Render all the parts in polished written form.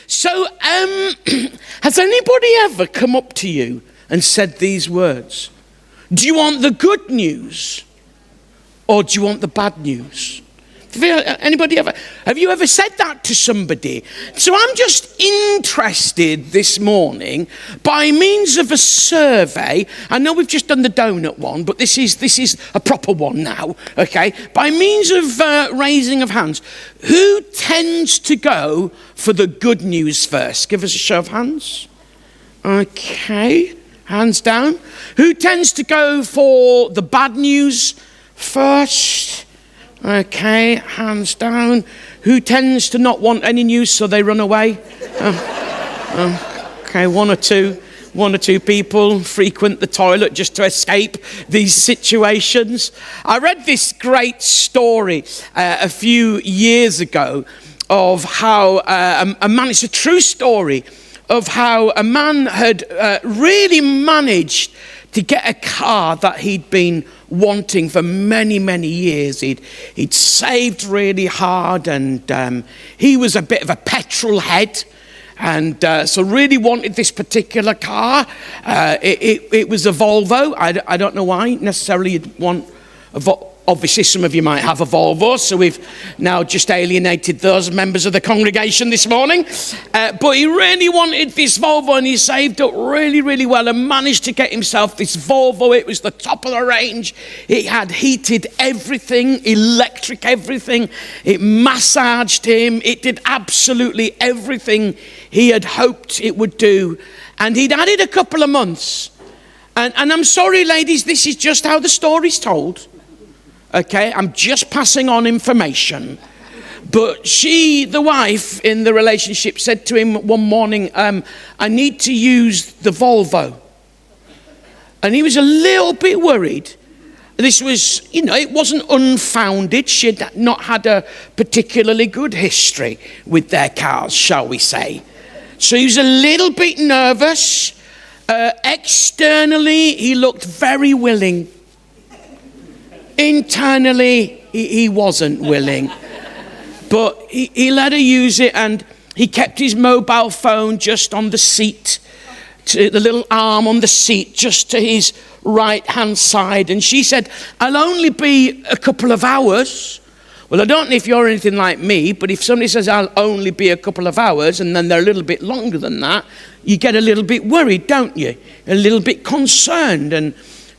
So, has anybody ever come up to you and said these words? Do you want the good news or do you want the bad news? Have you ever said that to somebody? So I'm just interested this morning, by means of a survey. I know we've just done the donut one, but this is a proper one now, okay? By means of raising of hands, who tends to go for the good news first? Give us a show of hands. Okay, hands down. Who tends to go for the bad news first? Okay, hands down. Who tends to not want any news, so they run away? Okay, one or two people frequent the toilet just to escape these situations. I read this great story a few years ago of how a man, it's a true story, of how a man had really managed to get a car that he'd been wanting for many, many years. He'd saved really hard, and he was a bit of a petrol head, and so really wanted this particular car. It was a Volvo. I don't know why necessarily you'd want a Volvo. Obviously, some of you might have a Volvo, so we've now just alienated those members of the congregation this morning. But he really wanted this Volvo, and he saved up really, really well and managed to get himself this Volvo. It was the top of the range. It had heated everything, electric everything. It massaged him. It did absolutely everything he had hoped it would do. And he'd had it a couple of months. And I'm sorry, ladies, this is just how the story's told. Okay, I'm just passing on information. But she, the wife in the relationship, said to him one morning, I need to use the Volvo. And he was a little bit worried. This was, it wasn't unfounded. She had not had a particularly good history with their cars, shall we say. So he was a little bit nervous. Externally, he looked very willing. Internally, he wasn't willing. But he let her use it, and he kept his mobile phone just on the seat, to the little arm on the seat, just to his right-hand side. And she said, I'll only be a couple of hours. Well, I don't know if you're anything like me, but if somebody says, I'll only be a couple of hours, and then they're a little bit longer than that, you get a little bit worried, don't you? A little bit concerned. And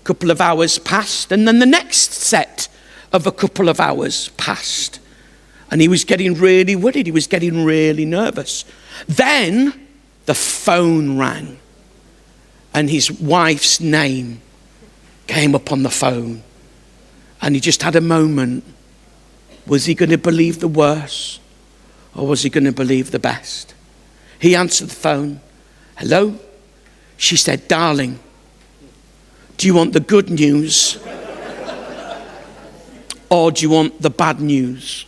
couple of hours passed, and then the next set of a couple of hours passed, and he was getting really worried. He was getting really nervous. Then the phone rang, and his wife's name came up on the phone, and he just had a moment. Was he going to believe the worst, or was he going to believe the best? He answered the phone. Hello? She said, darling, do you want the good news or do you want the bad news?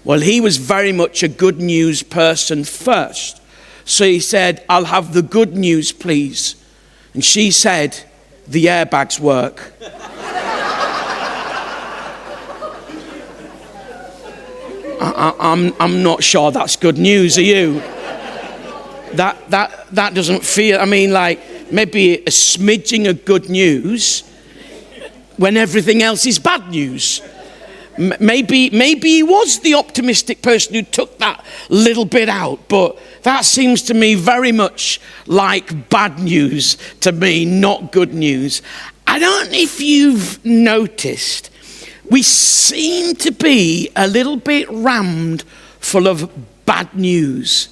Well, he was very much a good news person first. So he said, I'll have the good news, please. And she said, the airbags work. I'm not sure that's good news, are you? That doesn't feel, maybe a smidging of good news when everything else is bad news. Maybe he was the optimistic person who took that little bit out, but that seems to me very much like bad news to me, not good news. I don't know if you've noticed, we seem to be a little bit rammed full of bad news.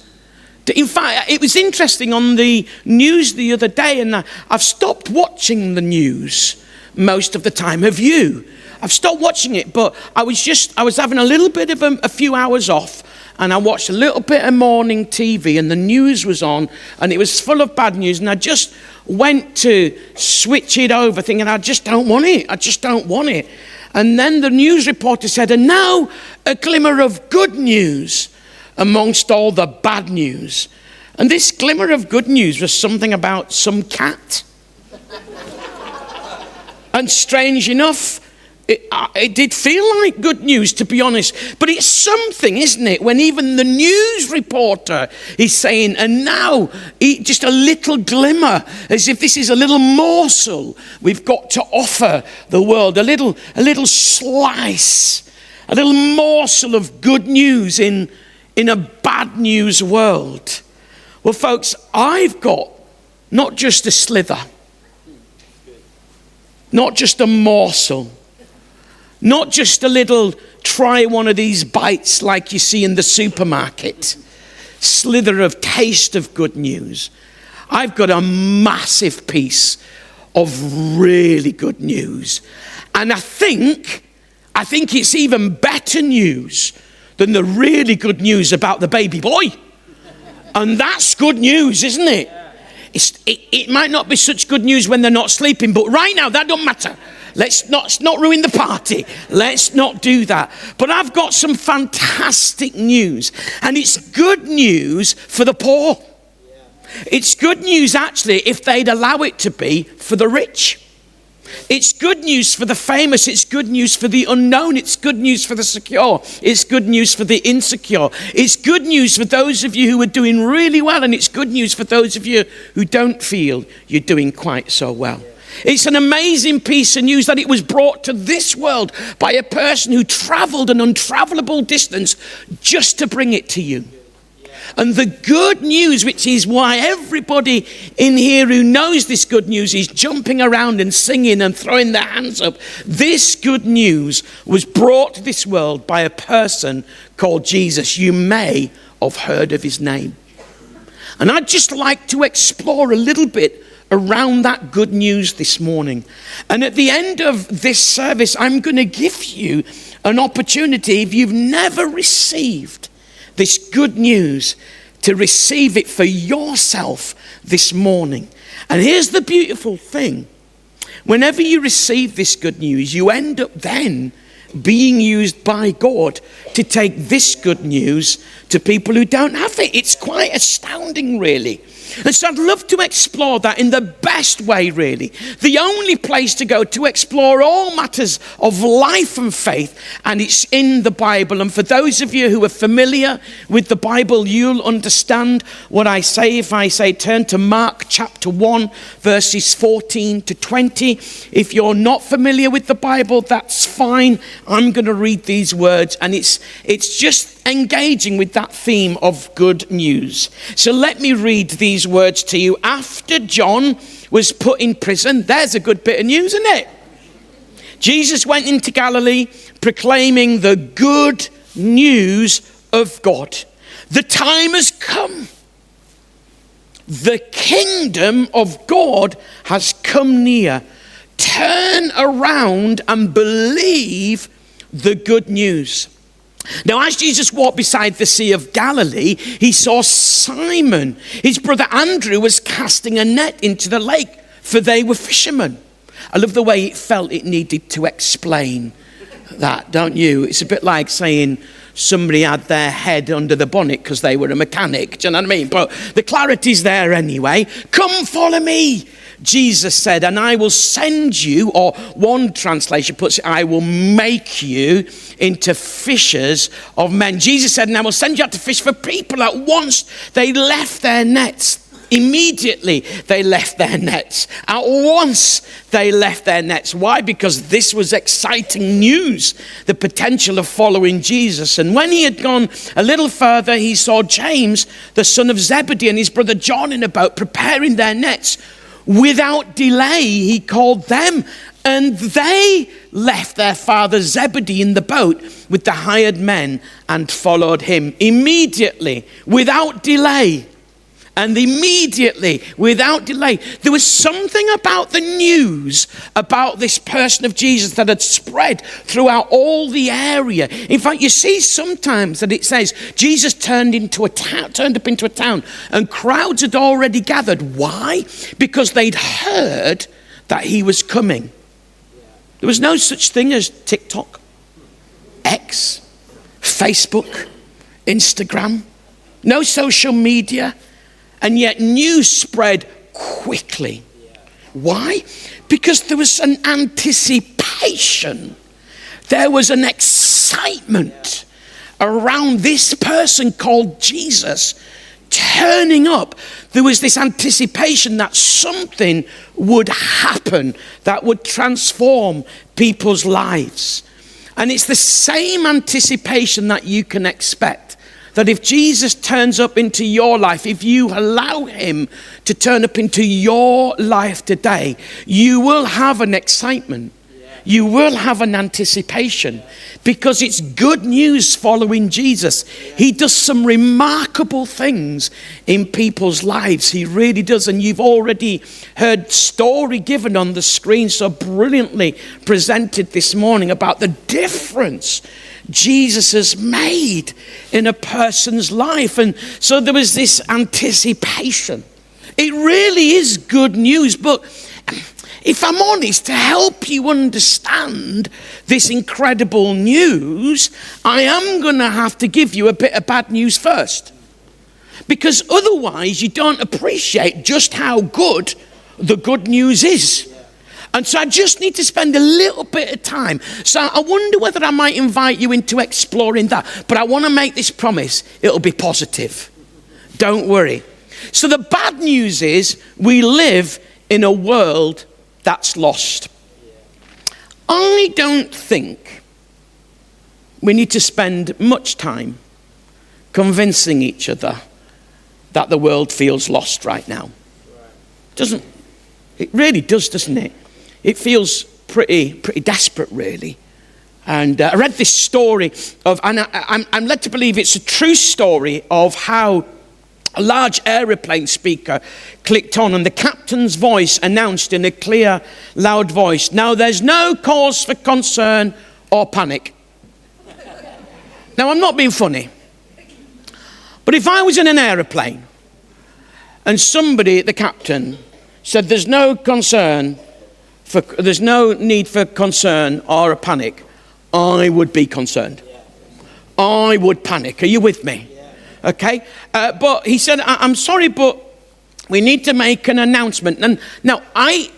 In fact, it was interesting on the news the other day, and I've stopped watching the news most of the time. Have you? I've stopped watching it, but I was having a little bit of a few hours off, and I watched a little bit of morning TV, and the news was on, and it was full of bad news, and I just went to switch it over, thinking, I just don't want it. And then the news reporter said, and now a glimmer of good news amongst all the bad news. And this glimmer of good news was something about some cat. And strange enough, It did feel like good news, to be honest. But it's something, isn't it, when even the news reporter is saying, and now just a little glimmer, as if this is a little morsel we've got to offer the world, a little slice, a little morsel of good news in a bad news world. Well, folks, I've got not just a slither, not just a morsel, not just a little, try one of these bites like you see in the supermarket, slither of taste of good news. I've got a massive piece of really good news. And I think it's even better news than the really good news about the baby boy. And that's good news, isn't it? It might not be such good news when they're not sleeping, but right now that don't matter. Let's not ruin the party. Let's not do that. But I've got some fantastic news, and it's good news for the poor. It's good news, actually, if they'd allow it to be, for the rich. It's good news for the famous. It's good news for the unknown. It's good news for the secure. It's good news for the insecure. It's good news for those of you who are doing really well, and it's good news for those of you who don't feel you're doing quite so well. It's an amazing piece of news that it was brought to this world by a person who traveled an untravelable distance just to bring it to you. And the good news, which is why everybody in here who knows this good news is jumping around and singing and throwing their hands up. This good news was brought to this world by a person called Jesus. You may have heard of his name. And I'd just like to explore a little bit around that good news this morning. And at the end of this service, I'm going to give you an opportunity, if you've never received this good news, to receive it for yourself this morning. And here's the beautiful thing. Whenever you receive this good news, you end up then being used by God to take this good news to people who don't have it. It's quite astounding, really. And so I'd love to explore that in the best way, really. The only place to go to explore all matters of life and faith, and it's in the Bible. And for those of you who are familiar with the Bible, you'll understand what I say if I say turn to Mark chapter 1, verses 14 to 20. If you're not familiar with the Bible, that's fine. I'm going to read these words, and it's just engaging with that theme of good news. So let me read these words to you. After John was put in prison, there's a good bit of news, isn't it? Jesus went into Galilee proclaiming the good news of God. The time has come. The kingdom of God has come near. Turn around and believe the good news. Now, as Jesus walked beside the Sea of Galilee, he saw Simon. His brother Andrew was casting a net into the lake, for they were fishermen. I love the way it felt it needed to explain that, don't you? It's a bit like saying somebody had their head under the bonnet because they were a mechanic. Do you know what I mean? But the clarity's there anyway. Come follow me, Jesus said, and I will send you, or one translation puts it, I will make you into fishers of men. Jesus said, and I will send you out to fish for people. At once they left their nets. Immediately they left their nets. At once they left their nets. Why? Because this was exciting news, the potential of following Jesus. And when he had gone a little further, he saw James, the son of Zebedee, and his brother John in a boat preparing their nets. Without delay, he called them, and they left their father Zebedee in the boat with the hired men and followed him. Immediately, without delay, and immediately, without delay, there was something about the news about this person of Jesus that had spread throughout all the area. In fact, you see sometimes that it says Jesus turned up into a town, and crowds had already gathered. Why? Because they'd heard that he was coming. There was no such thing as TikTok, X, Facebook, Instagram, no social media. And yet news spread quickly. Why? Because there was an anticipation There was an excitement around this person called Jesus turning up. There was this anticipation that something would happen that would transform people's lives. And it's the same anticipation that you can expect. That if Jesus turns up into your life, if you allow him to turn up into your life today, you will have an excitement. You will have an anticipation because it's good news following Jesus. He does some remarkable things in people's lives. He really does. And you've already heard story given on the screen so brilliantly presented this morning about the difference Jesus has made in a person's life. And so there was this anticipation. It really is good news, but if I'm honest, to help you understand this incredible news, I am going to have to give you a bit of bad news first. Because otherwise you don't appreciate just how good the good news is. And so I just need to spend a little bit of time. So I wonder whether I might invite you into exploring that. But I want to make this promise. It'll be positive. Don't worry. So the bad news is we live in a world that's lost. I don't think we need to spend much time convincing each other that the world feels lost right now. It really does, doesn't it? It feels pretty desperate, really. And I read this story of, and I'm led to believe it's a true story of how a large aeroplane speaker clicked on and the captain's voice announced in a clear, loud voice, "Now there's no cause for concern or panic." Now I'm not being funny, but if I was in an aeroplane and somebody, the captain, said there's no need for concern or a panic, I would be concerned. I would panic. Are you with me? Okay, but he said, I'm sorry, but we need to make an announcement. And now, I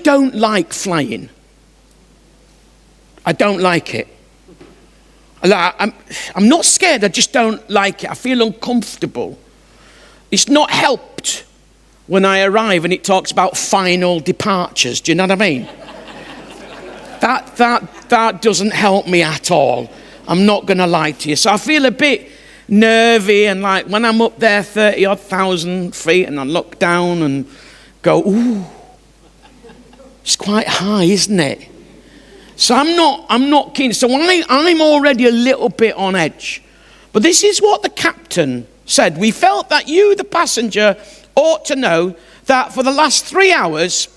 don't like flying. I don't like it. I'm not scared, I just don't like it. I feel uncomfortable. It's not helped when I arrive and it talks about final departures. Do you know what I mean? That doesn't help me at all. I'm not going to lie to you. So I feel a bit nervy, and like when I'm up there 30,000 odd feet and I look down and go, ooh, it's quite high, isn't it? So I'm not keen. So I'm already a little bit on edge. But this is what the captain said. "We felt that you, the passenger, ought to know that for the last 3 hours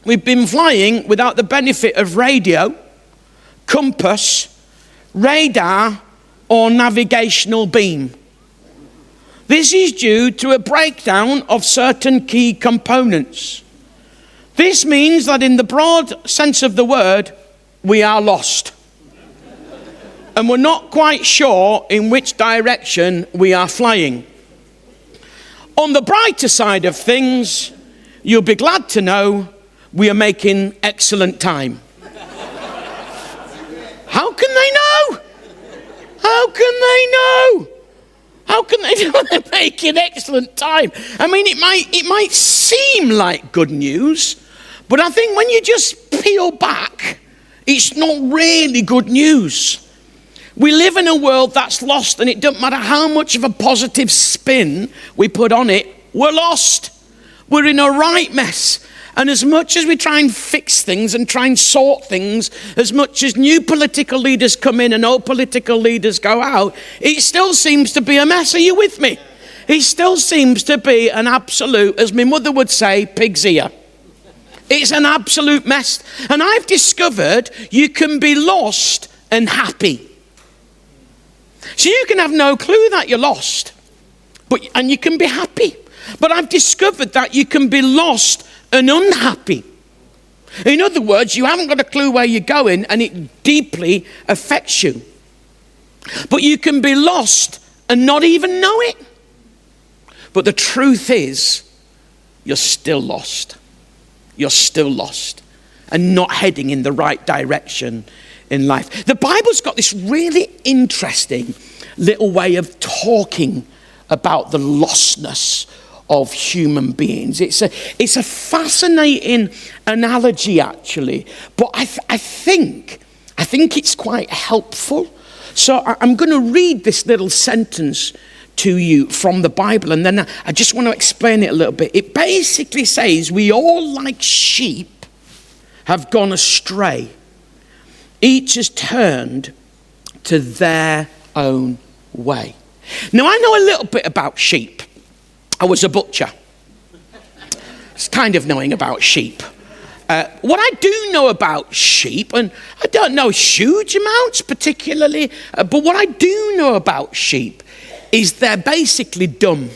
we've been flying without the benefit of radio, compass, radar, or navigational beam. This is due to a breakdown of certain key components. This means that in the broad sense of the word, we are lost. And we're not quite sure in which direction we are flying. On the brighter side of things, you'll be glad to know we are making excellent time." How can they know? How can they know? How can they know they're making excellent time? I mean, it might seem like good news, but I think when you just peel back, it's not really good news. We live in a world that's lost, and it doesn't matter how much of a positive spin we put on it, we're lost. We're in a right mess. And as much as we try and fix things and try and sort things, as much as new political leaders come in and old political leaders go out, it still seems to be a mess. Are you with me? It still seems to be an absolute, as my mother would say, pig's ear. It's an absolute mess. And I've discovered you can be lost and happy. So you can have no clue that you're lost, and you can be happy. But I've discovered that you can be lost and unhappy. In other words, you haven't got a clue where you're going and it deeply affects you. But you can be lost and not even know it. But the truth is, you're still lost. You're still lost and not heading in the right direction in life. The Bible's got this really interesting little way of talking about the lostness of human beings. It's a fascinating analogy, actually, but I think it's quite helpful. So I'm going to read this little sentence to you from the Bible, and then I just want to explain it a little bit. It basically says, we all, like sheep, have gone astray. Each has turned to their own way. Now, I know a little bit about sheep. I was a butcher. It's kind of knowing about sheep. What I do know about sheep, and I don't know huge amounts particularly, but what I do know about sheep is they're basically dumb.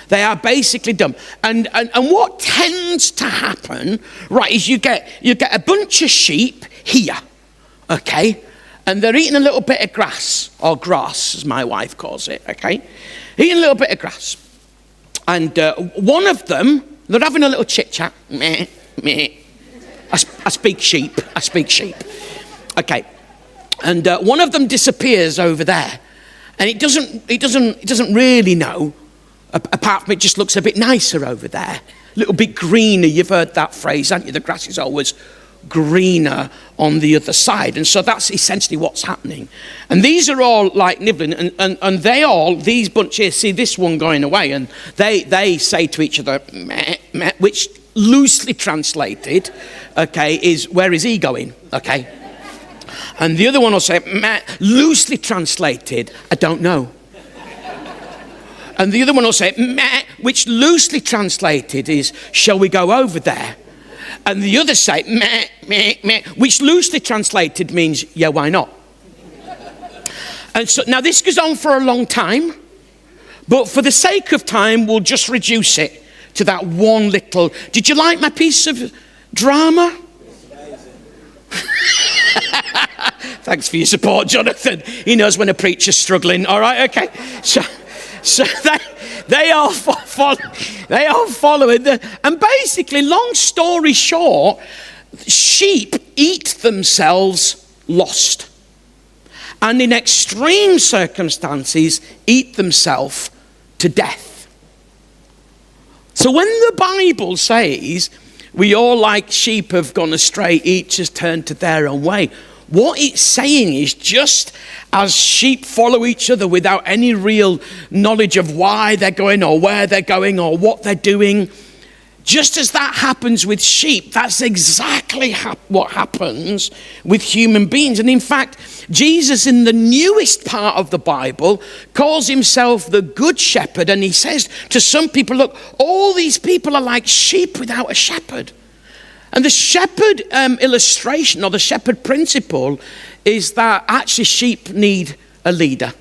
They are basically dumb. And what tends to happen, right, is you get a bunch of sheep here, okay? And they're eating a little bit of grass, or grass, as my wife calls it, okay? Eating a little bit of grass. And one of them, they're having a little chit-chat. Meh, meh. I speak sheep. Okay. And one of them disappears over there. And it doesn't really know, apart from it just looks a bit nicer over there. A little bit greener. You've heard that phrase, haven't you? The grass is always greener on the other side. And so that's essentially what's happening. And these are all like nibbling, and they all, these bunches, see this one going away, and they say to each other, meh, meh, which loosely translated, okay, is, where is he going? Okay. And the other one will say, meh, loosely translated, I don't know. And the other one will say, meh, which loosely translated is, shall we go over there? And the others say, meh, meh, meh, which loosely translated means, yeah, why not? And so now this goes on for a long time, but for the sake of time, we'll just reduce it to that one little. Did you like my piece of drama? Thanks for your support, Jonathan. He knows when a preacher's struggling. All right, okay. So they all follow it. And basically, long story short, sheep eat themselves lost. And in extreme circumstances, eat themselves to death. So when the Bible says, we all like sheep have gone astray, each has turned to their own way, what it's saying is, just as sheep follow each other without any real knowledge of why they're going or where they're going or what they're doing, just as that happens with sheep, that's exactly what happens with human beings. And in fact, Jesus, in the newest part of the Bible, calls himself the Good Shepherd. And he says to some people, look, all these people are like sheep without a shepherd. And the shepherd illustration, or the shepherd principle, is that actually sheep need a leader.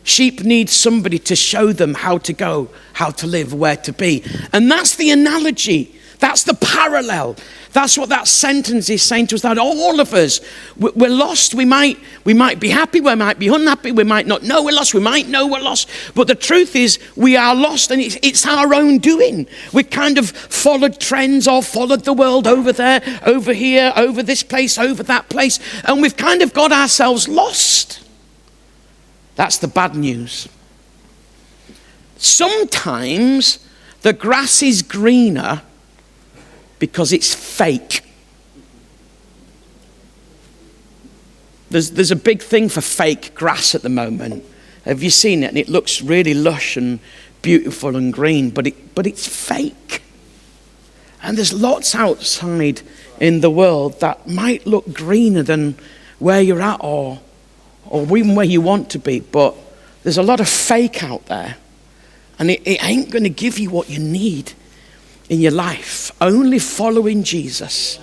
Sheep need somebody to show them how to go, how to live, where to be. And that's the analogy. That's the parallel. That's what that sentence is saying to us, that all of us, we're lost. We might be happy, we might be unhappy, we might not know we're lost, we might know we're lost. But the truth is, we are lost, and it's our own doing. We kind of followed trends or followed the world over there, over here, over this place, over that place, and we've kind of got ourselves lost. That's the bad news. Sometimes the grass is greener because it's fake. There's a big thing for fake grass at the moment. Have you seen it? And it looks really lush and beautiful and green, but it's fake. And there's lots outside in the world that might look greener than where you're at or even where you want to be, but there's a lot of fake out there, and it ain't going to give you what you need in your life. Only following Jesus.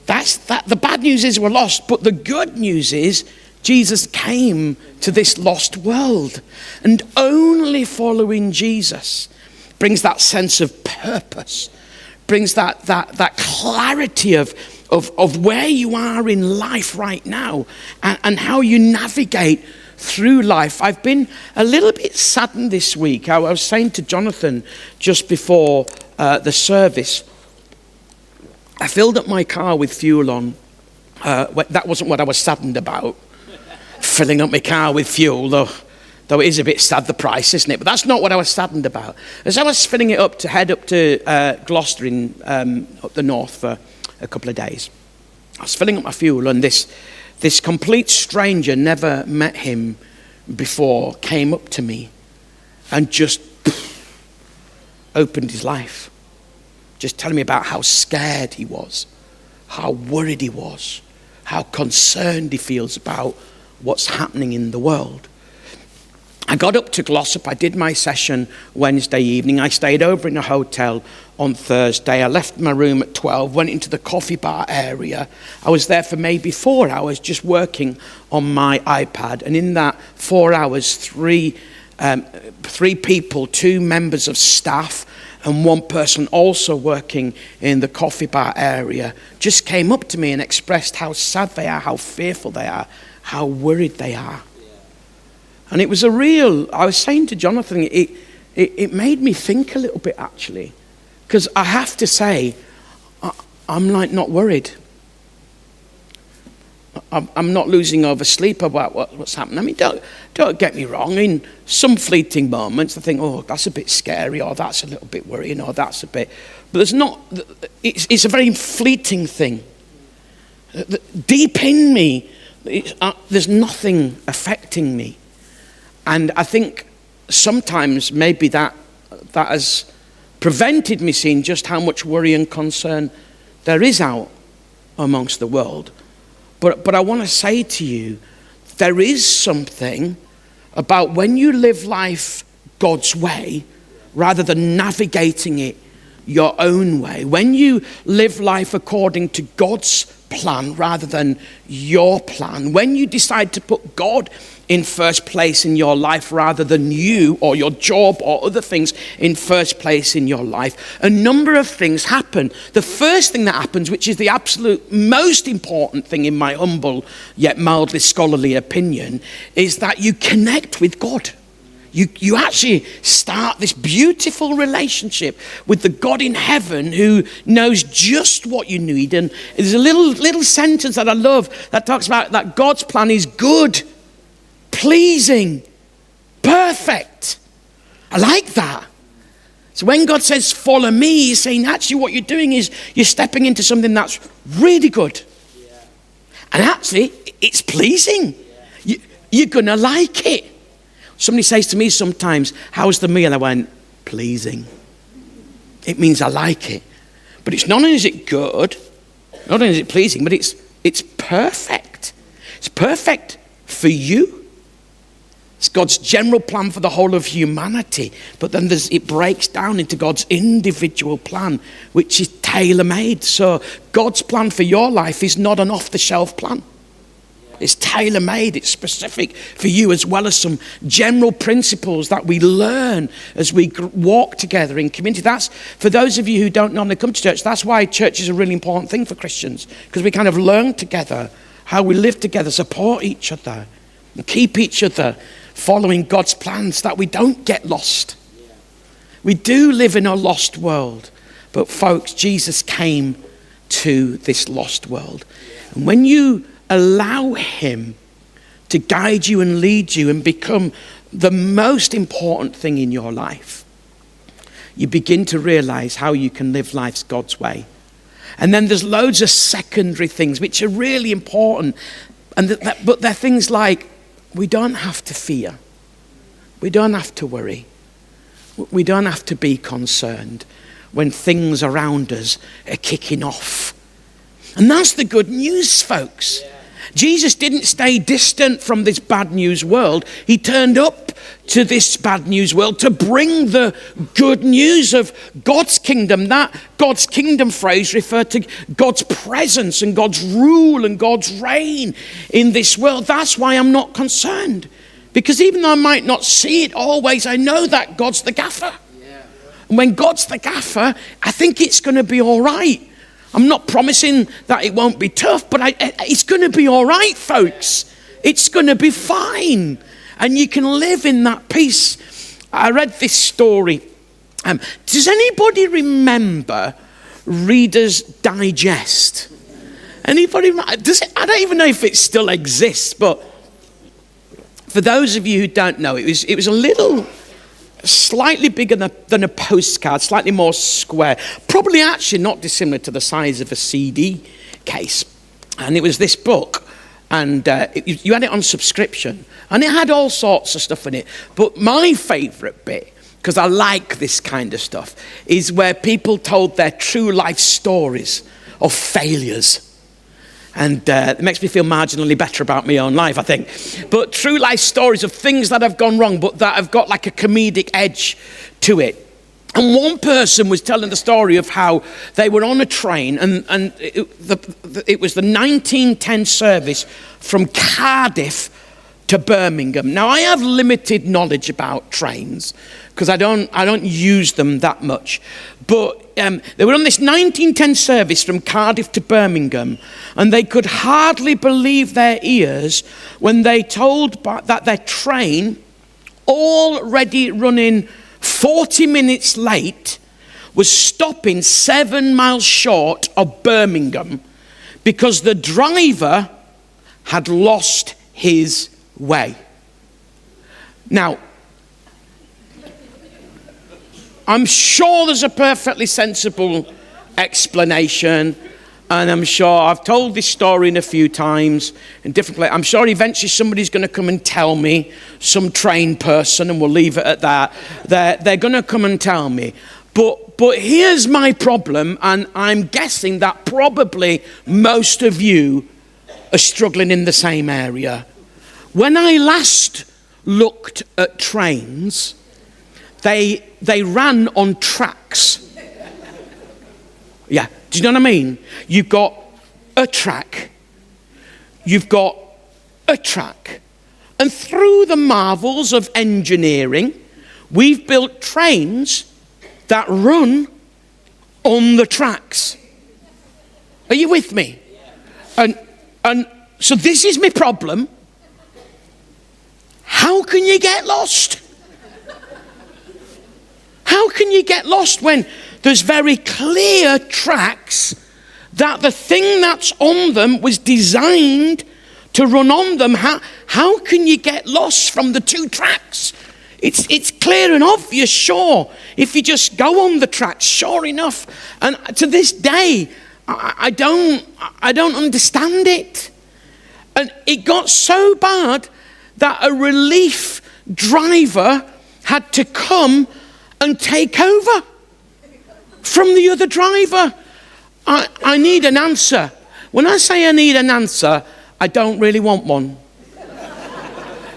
The bad news is we're lost, but the good news is Jesus came to this lost world, and only following Jesus brings that sense of purpose, brings that clarity of where you are in life right now, and how you navigate through life. I've been a little bit saddened this week. I was saying to Jonathan just before the service, I filled up my car with fuel on That wasn't what I was saddened about, filling up my car with fuel, though it is a bit sad, the price, isn't it? But that's not what I was saddened about. As I was filling it up to head up to Gloucester up the north for a couple of days, I was filling up my fuel, and this complete stranger, never met him before, came up to me and just opened his life. Just telling me about how scared he was, how worried he was, how concerned he feels about what's happening in the world. I got up to Glossop. I did my session Wednesday evening. I stayed over in a hotel on Thursday. I left my room at 12, went into the coffee bar area. I was there for maybe 4 hours just working on my iPad. And in that 4 hours, three people, 2 members of staff, and 1 person also working in the coffee bar area, just came up to me and expressed how sad they are, how fearful they are, how worried they are. And it was I was saying to Jonathan, it made me think a little bit, actually. Because I have to say, I'm like not worried. I'm not losing over sleep about what's happening. I mean, don't get me wrong. In some fleeting moments, I think, oh, that's a bit scary, or that's a little bit worrying, or that's a bit... But there's not... It's a very fleeting thing. Deep in me, there's nothing affecting me. And I think sometimes maybe that has prevented me seeing just how much worry and concern there is out amongst the world. But I want to say to you, there is something about when you live life God's way, rather than navigating it your own way. When you live life according to God's plan rather than your plan. When you decide to put God in first place in your life rather than you or your job or other things in first place in your life, a number of things happen. The first thing that happens, which is the absolute most important thing in my humble yet mildly scholarly opinion, is that you connect with God. You actually start this beautiful relationship with the God in heaven who knows just what you need. And there's a little sentence that I love that talks about that God's plan is good, pleasing, perfect. I like that. So when God says, follow me, he's saying actually what you're doing is you're stepping into something that's really good. Yeah. And actually, it's pleasing. Yeah. You're going to like it. Somebody says to me sometimes, how's the meal? I went, pleasing. It means I like it. But it's not only is it good, not only is it pleasing, but it's perfect. It's perfect for you. It's God's general plan for the whole of humanity. But then it breaks down into God's individual plan, which is tailor-made. So God's plan for your life is not an off-the-shelf plan. It's tailor-made, it's specific for you, as well as some general principles that we learn as we walk together in community. That's, for those of you who don't normally come to church, that's why church is a really important thing for Christians, because we kind of learn together how we live together, support each other, and keep each other following God's plans, that we don't get lost. We do live in a lost world, but folks, Jesus came to this lost world. And when you allow him to guide you and lead you and become the most important thing in your life, you begin to realize how you can live life God's way. And then there's loads of secondary things which are really important, but they're things like we don't have to fear, we don't have to worry, we don't have to be concerned when things around us are kicking off. And that's the good news, folks. Yeah. Jesus didn't stay distant from this bad news world. He turned up to this bad news world to bring the good news of God's kingdom. That God's kingdom phrase referred to God's presence and God's rule and God's reign in this world. That's why I'm not concerned. Because even though I might not see it always, I know that God's the gaffer. Yeah. And when God's the gaffer, I think it's going to be all right. I'm not promising that it won't be tough, but it's going to be all right, folks. It's going to be fine. And you can live in that peace. I read this story. Does anybody remember Reader's Digest? Anybody? Does it? I don't even know if it still exists, but for those of you who don't know, it was a little, slightly bigger than a postcard, slightly more square, probably actually not dissimilar to the size of a CD case. And it was this book, and you had it on subscription, and it had all sorts of stuff in it. But my favourite bit, because I like this kind of stuff, is where people told their true life stories of failures. And it makes me feel marginally better about my own life, I think. But true life stories of things that have gone wrong, but that have got like a comedic edge to it. And one person was telling the story of how they were on a train, and it was the 1910 service from Cardiff to Birmingham. Now, I have limited knowledge about trains because I don't use them that much. But they were on this 1910 service from Cardiff to Birmingham, and they could hardly believe their ears when they told that their train, already running 40 minutes late, was stopping 7 miles short of Birmingham because the driver had lost his way. Now, I'm sure there's a perfectly sensible explanation, and I'm sure I've told this story in a few times in different places. I'm sure eventually somebody's going to come and tell me, some trained person, and we'll leave it at that. They're going to come and tell me. But here's my problem, and I'm guessing that probably most of you are struggling in the same area. When I last looked at trains, they ran on tracks. Yeah, do you know what I mean? You've got a track. You've got a track. And through the marvels of engineering, we've built trains that run on the tracks. Are you with me? And so this is my problem. How can you get lost? How can you get lost when there's very clear tracks that the thing that's on them was designed to run on them? How can you get lost from the two tracks? It's clear and obvious, sure. If you just go on the tracks, sure enough. And to this day, I don't understand it. And it got so bad that a relief driver had to come and take over from the other driver. I need an answer. When I say I need an answer, I don't really want one.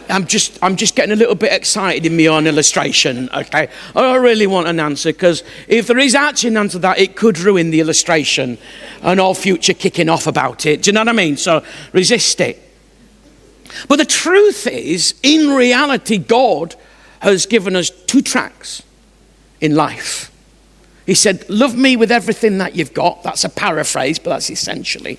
I'm just getting a little bit excited in my own illustration, okay? I don't really want an answer, because if there is actually an answer to that, it could ruin the illustration and all future kicking off about it. Do you know what I mean? So resist it. But the truth is, in reality, God has given us two tracks in life. He said, love me with everything that you've got. That's a paraphrase, but that's essentially.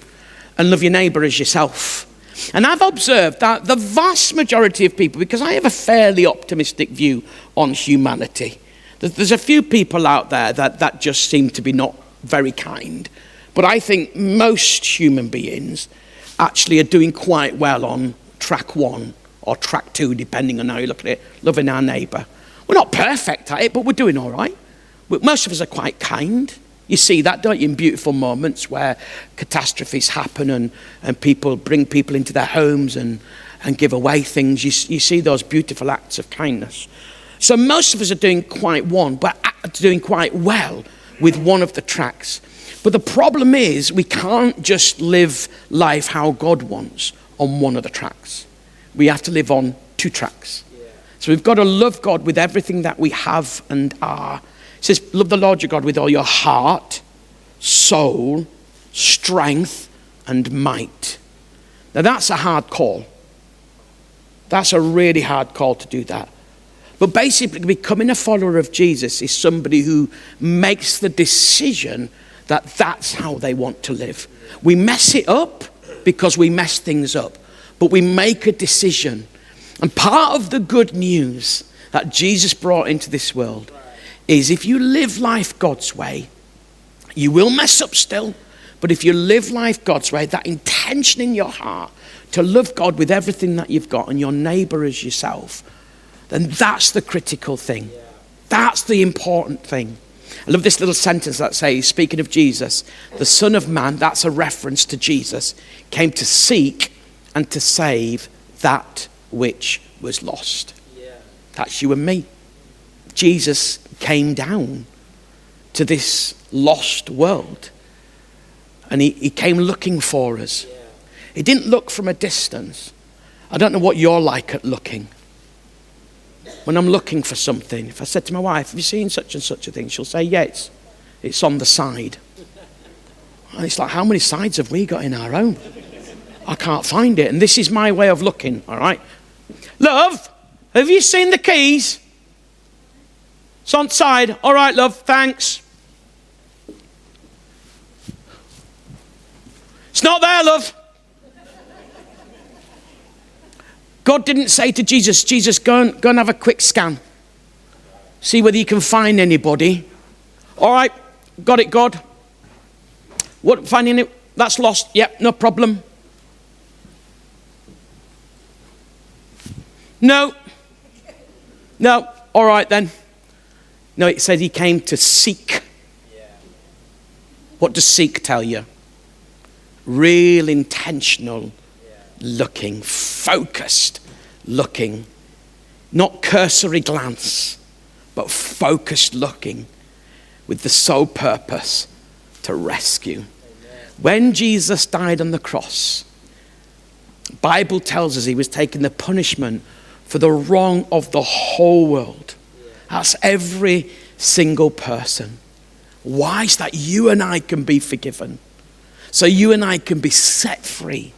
And love your neighbour as yourself. And I've observed that the vast majority of people, because I have a fairly optimistic view on humanity, there's a few people out there that just seem to be not very kind. But I think most human beings actually are doing quite well on track 1 or track 2, depending on how you look at it, loving our neighbour. We're not perfect at it, but we're doing all right. Most of us are quite kind. You see that, don't you, in beautiful moments where catastrophes happen and people bring people into their homes and give away things. You see those beautiful acts of kindness. So most of us are doing quite well with one of the tracks. But the problem is we can't just live life how God wants on one of the tracks. We have to live on two tracks. So we've got to love God with everything that we have and are. It says, love the Lord your God with all your heart, soul, strength, and might. Now that's a hard call. That's a really hard call to do that. But basically, becoming a follower of Jesus is somebody who makes the decision that that's how they want to live. We mess it up because we mess things up. But we make a decision. And part of the good news that Jesus brought into this world is if you live life God's way, you will mess up still, But if you live life God's way, that intention in your heart to love God with everything that you've got and your neighbour as yourself, then that's the critical thing. That's the important thing. I love this little sentence that says, speaking of Jesus, the Son of Man, that's a reference to Jesus, came to seek and to save that which was lost. That's you and me. Jesus came down to this lost world, and he came looking for us. He didn't look from a distance. I don't know what you're like at looking. When I'm looking for something, if I said to my wife, have you seen such and such a thing? She'll say, yes, it's on the side. And it's like, how many sides have we got in our own? I can't find it. And this is my way of looking, all right? Love, have you seen the keys? It's on the side. All right, love, thanks. It's not there, love. God didn't say to Jesus, go and have a quick scan. See whether you can find anybody. All right, got it, God. What, finding it? That's lost. Yep, no problem. No, all right then. No, it said he came to seek. What does seek tell you? Real intentional looking, focused looking, not cursory glance, but focused looking with the sole purpose to rescue. Amen. When Jesus died on the cross, the Bible tells us he was taking the punishment for the wrong of the whole world. That's every single person. Why? So that you and I can be forgiven. So you and I can be set free.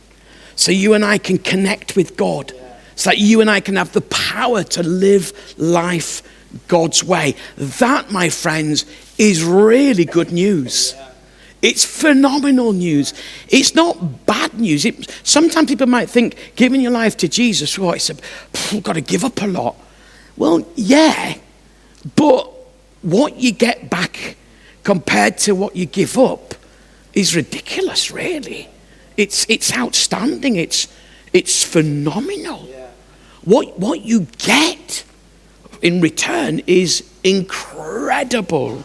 So you and I can connect with God. So that you and I can have the power to live life God's way. That, my friends, is really good news. It's phenomenal news. It's not bad news. Sometimes people might think giving your life to Jesus, you've got to give up a lot. Well, yeah, but what you get back compared to what you give up is ridiculous, really. It's outstanding. It's phenomenal. Yeah. What you get in return is incredible.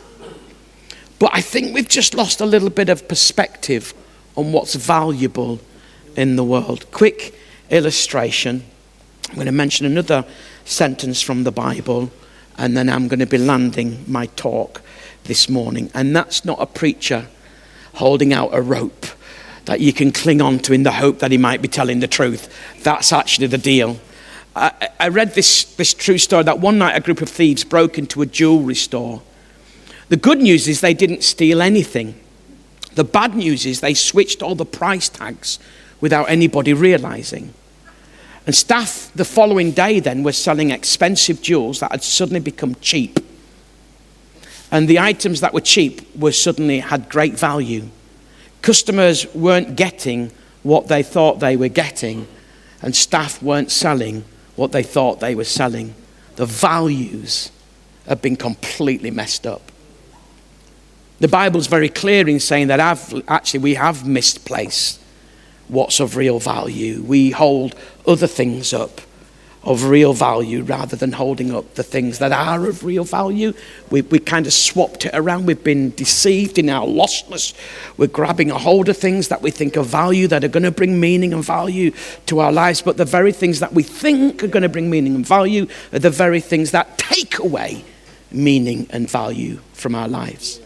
But I think we've just lost a little bit of perspective on what's valuable in the world. Quick illustration. I'm going to mention another sentence from the Bible, and then I'm going to be landing my talk this morning. And that's not a preacher holding out a rope that you can cling on to in the hope that he might be telling the truth. That's actually the deal. I read this true story that one night a group of thieves broke into a jewelry store. The good news is they didn't steal anything. The bad news is they switched all the price tags without anybody realizing. And staff the following day then were selling expensive jewels that had suddenly become cheap. And the items that were cheap were suddenly had great value. Customers weren't getting what they thought they were getting, and staff weren't selling what they thought they were selling. The values have been completely messed up. The Bible's very clear in saying that we have misplaced what's of real value. We hold other things up of real value rather than holding up the things that are of real value. We kind of swapped it around. We've been deceived in our lostness. We're grabbing a hold of things that we think are value, that are going to bring meaning and value to our lives. But the very things that we think are going to bring meaning and value are the very things that take away meaning and value from our lives.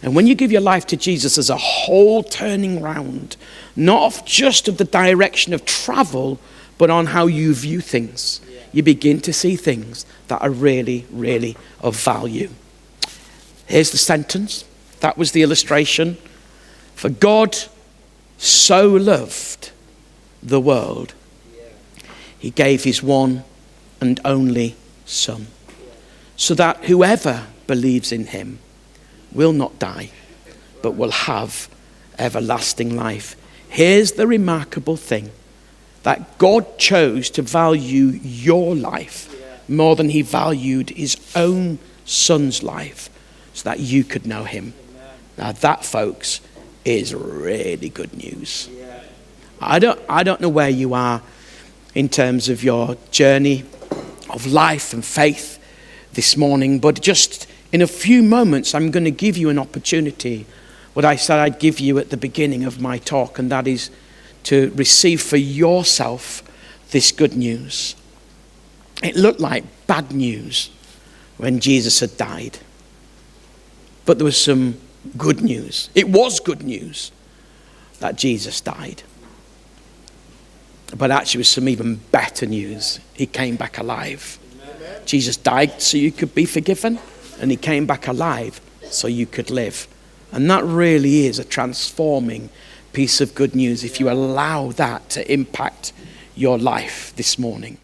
And when you give your life to Jesus, there's a whole turning round, not just of the direction of travel, but on how you view things. You begin to see things that are really, really of value. Here's the sentence. That was the illustration. For God so loved the world, he gave his one and only Son, so that whoever believes in him will not die, but will have everlasting life. Here's the remarkable thing. That God chose to value your life more than he valued his own Son's life so that you could know him. Now that, folks, is really good news. I don't know where you are in terms of your journey of life and faith this morning, but just in a few moments, I'm going to give you an opportunity, what I said I'd give you at the beginning of my talk, and that is to receive for yourself this good news. It looked like bad news when Jesus had died, but there was some good news. It was good news that Jesus died. But actually, was some even better news. He came back alive. Amen. Jesus died so you could be forgiven, and he came back alive so you could live. And that really is a transforming piece of good news if you allow that to impact your life this morning.